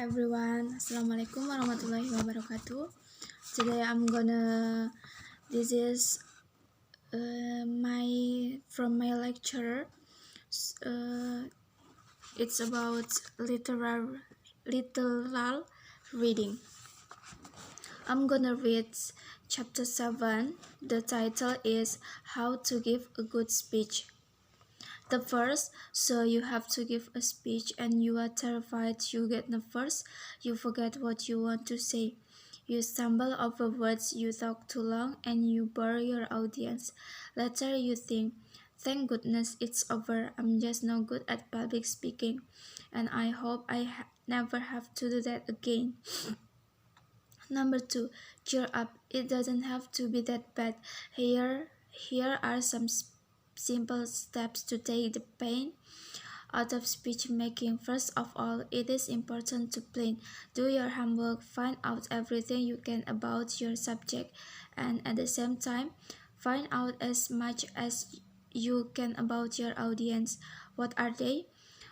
everyone, Assalamualaikum warahmatullahi wabarakatuh. Today this is my lecture. Uh, it's about literal reading. I'm gonna read chapter 7. The title is How to Give a Good Speech. The first, so you have to give a speech and you are terrified, you get nervous, you forget what you want to say. You stumble over words, you talk too long, and you bore your audience. Later you think, thank goodness it's over, I'm just no good at public speaking, and I hope I never have to do that again. Number 2, cheer up, it doesn't have to be that bad. Here are some simple steps to take the pain out of speech making. First of all, it is important to plan. Do your homework, find out everything you can about your subject, and at the same time, find out as much as you can about your audience. What are they?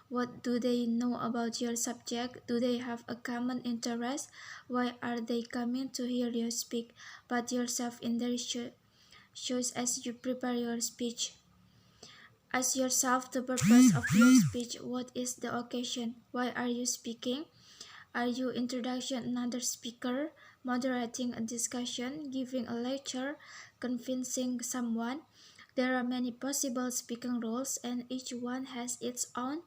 What do they know about your subject? Do they have a common interest? Why are they coming to hear you speak? Put yourself in their shoes as you prepare your speech. Ask yourself the purpose of your speech. What is the occasion? Why are you speaking? Are you introducing another speaker, moderating a discussion, giving a lecture, convincing someone? There are many possible speaking roles and each one has its own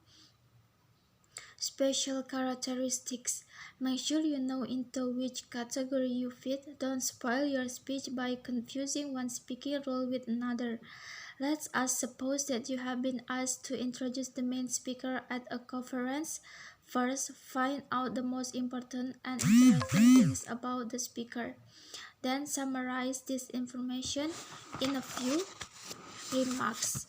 special characteristics. Make sure you know into which category you fit. Don't spoil your speech by confusing one speaking role with another. Let's suppose that you have been asked to introduce the main speaker at a conference. First, find out the most important and interesting things about the speaker. Then summarize this information in a few remarks.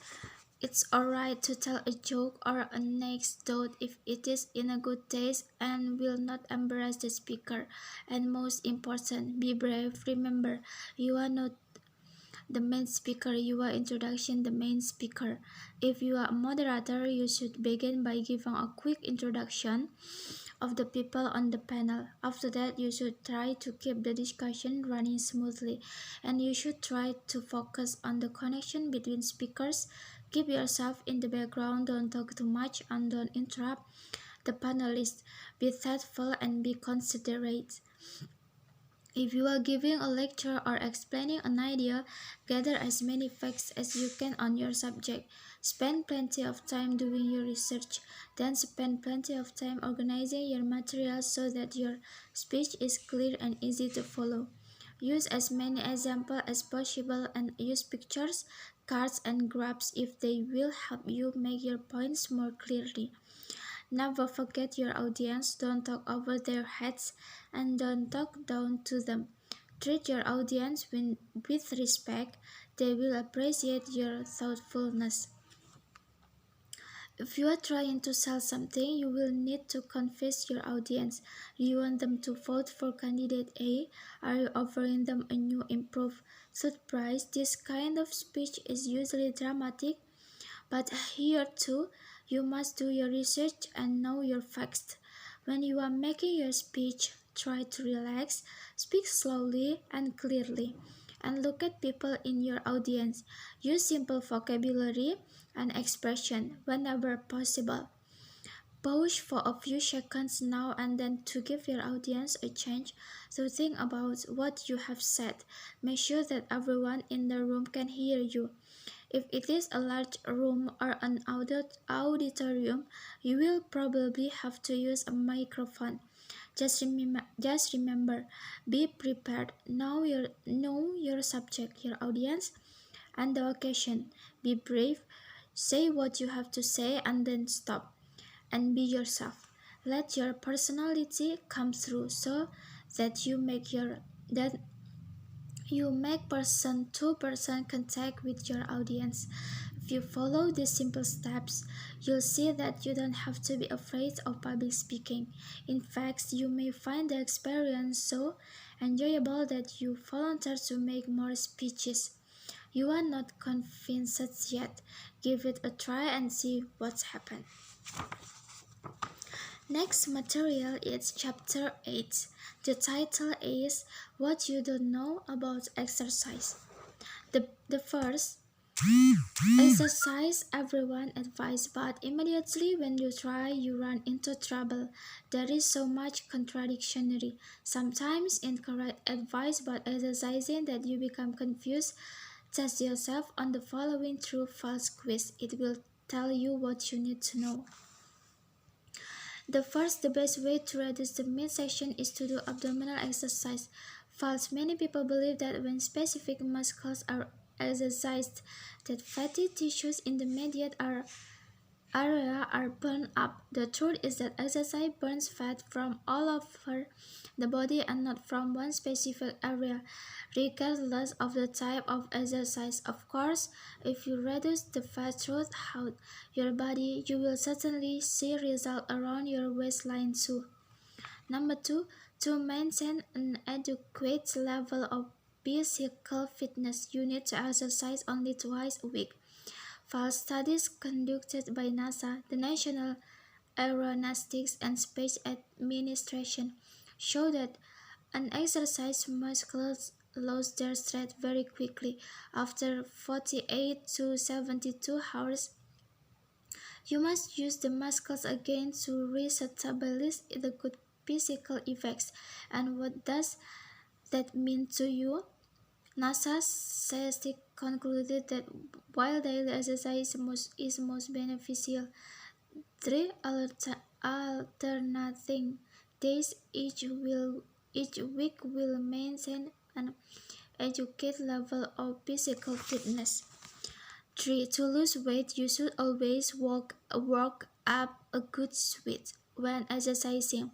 It's alright to tell a joke or an anecdote if it is in a good taste and will not embarrass the speaker. And most important, be brave. Remember, you are not the main speaker, you are introducing the main speaker. If you are a moderator, you should begin by giving a quick introduction of the people on the panel. After that, you should try to keep the discussion running smoothly, and you should try to focus on the connection between speakers. Keep yourself in the background, don't talk too much, and don't interrupt the panelists. Be thoughtful and be considerate. If you are giving a lecture or explaining an idea, gather as many facts as you can on your subject. Spend plenty of time doing your research, then spend plenty of time organizing your materials so that your speech is clear and easy to follow. Use as many examples as possible and use pictures, cards, and graphs if they will help you make your points more clearly. Never forget your audience, don't talk over their heads, and don't talk down to them. Treat your audience with respect, they will appreciate your thoughtfulness. If you are trying to sell something, you will need to convince your audience. Do you want them to vote for candidate A? Are you offering them a new improved toothbrush? This kind of speech is usually dramatic, but here too, you must do your research and know your facts. When you are making your speech, try to relax, speak slowly and clearly, and look at people in your audience. Use simple vocabulary and expression whenever possible. Pause for a few seconds now and then to give your audience a chance to think about what you have said. Make sure that everyone in the room can hear you. If it is a large room or an auditorium, you will probably have to use a microphone. Just remember, be prepared. Know your subject, your audience, and the occasion. Be brave. Say what you have to say and then stop. And be yourself. Let your personality come through so that you make person-to-person contact with your audience. If you follow these simple steps, you'll see that you don't have to be afraid of public speaking. In fact, you may find the experience so enjoyable that you volunteer to make more speeches. You are not convinced yet. Give it a try and see what's happened. Next material is chapter 8. The title is What You Don't Know About Exercise. The first exercise everyone advice, but immediately when you try, you run into trouble. There is so much contradictory, sometimes incorrect advice about exercising that you become confused. Test yourself on the following true false quiz. It will tell you what you need to know. The best way to reduce the midsection is to do abdominal exercise. False. Many people believe that when specific muscles are exercised, that fatty tissues in the immediate area are burned up. The truth is that exercise burns fat from all over the body and not from one specific area, regardless of the type of exercise. Of course, if you reduce the fat throughout your body, you will certainly see results around your waistline too. Number two, to maintain an adequate level of physical fitness, you need to exercise only twice a week. False studies conducted by NASA, the National Aeronautics and Space Administration, show that unexercised muscles lose their strength very quickly. After 48 to 72 hours, you must use the muscles again to re-establish the good physical effects. And what does that mean to you? NASA says they concluded that while daily exercise is most beneficial, three alternating days each week will maintain an adequate level of physical fitness. 3. To lose weight, you should always work up a good sweat when exercising.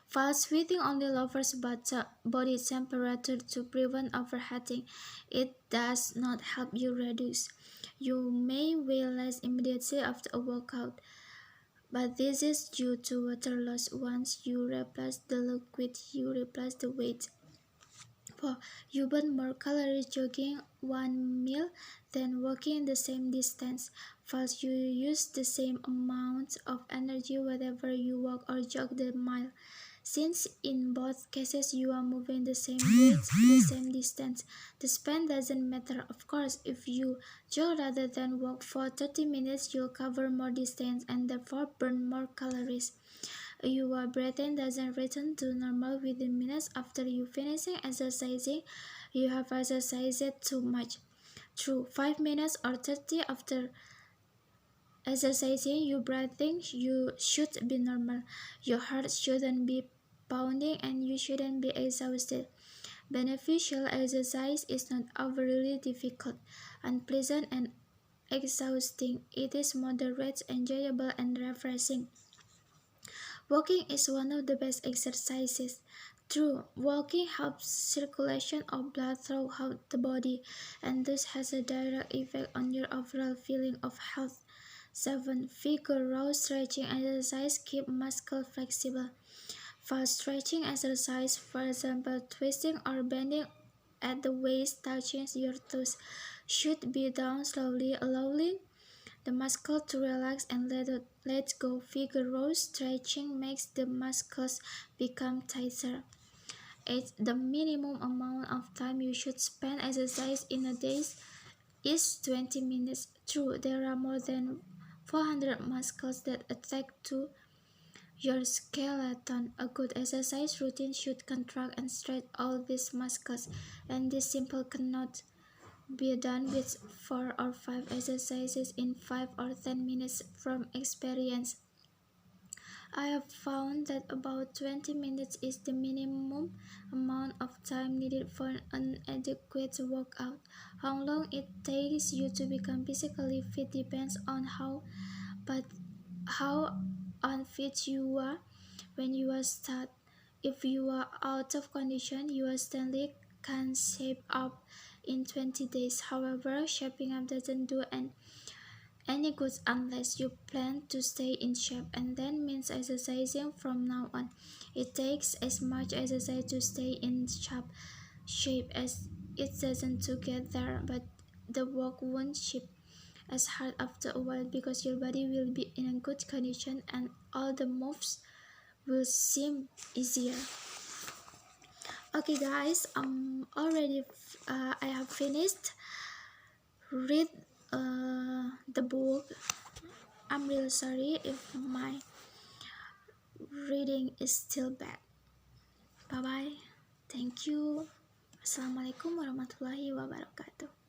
Fast sweating only lowers body temperature to prevent overheating. It does not help you reduce. You may weigh less immediately after a workout, but this is due to water loss. Once you replace the liquid, you replace the weight. 4. You burn more calories jogging one mile than walking the same distance. First, you use the same amount of energy whether you walk or jog the mile. Since in both cases you are moving the same weight, the same distance, the span doesn't matter. Of course, if you jog rather than walk for 30 minutes, you'll cover more distance and therefore burn more calories. Your breathing doesn't return to normal within minutes after you finishing exercising. You have exercised too much. True, 5 minutes or 30 after exercising, your breathing you should be normal. Your heart shouldn't be pounding and you shouldn't be exhausted. Beneficial exercise is not overly difficult, unpleasant, and exhausting. It is moderate, enjoyable, and refreshing. Walking is one of the best exercises. True, walking helps circulation of blood throughout the body and thus has a direct effect on your overall feeling of health. 7. Vigorous stretching exercise keep muscle flexible. Fast stretching exercise, for example, twisting or bending at the waist touching your toes, should be done slowly, allowing the muscle to relax and let go. Vigorous stretching makes the muscles become tighter. 8. The minimum amount of time you should spend exercise in a day is 20 minutes. True, there are more than 400 muscles that attach to your skeleton. A good exercise routine should contract and stretch all these muscles, and this simple cannot be done with 4 or 5 exercises in 5 or 10 minutes from experience. I have found that about 20 minutes is the minimum amount of time needed for an adequate workout. How long it takes you to become physically fit depends on but how unfit you are when you are start. If you are out of condition, you instantly can shape up in 20 days. However, shaping up doesn't do any good unless you plan to stay in shape, and that means exercising from now on. It takes as much exercise to stay in shape as it doesn't to get there, but the work won't shape as hard after a while because your body will be in a good condition and all the moves will seem easier. Okay guys, I have finished read the book. I'm really sorry if my reading is still bad. Bye bye. Thank you. Assalamualaikum warahmatullahi wabarakatuh.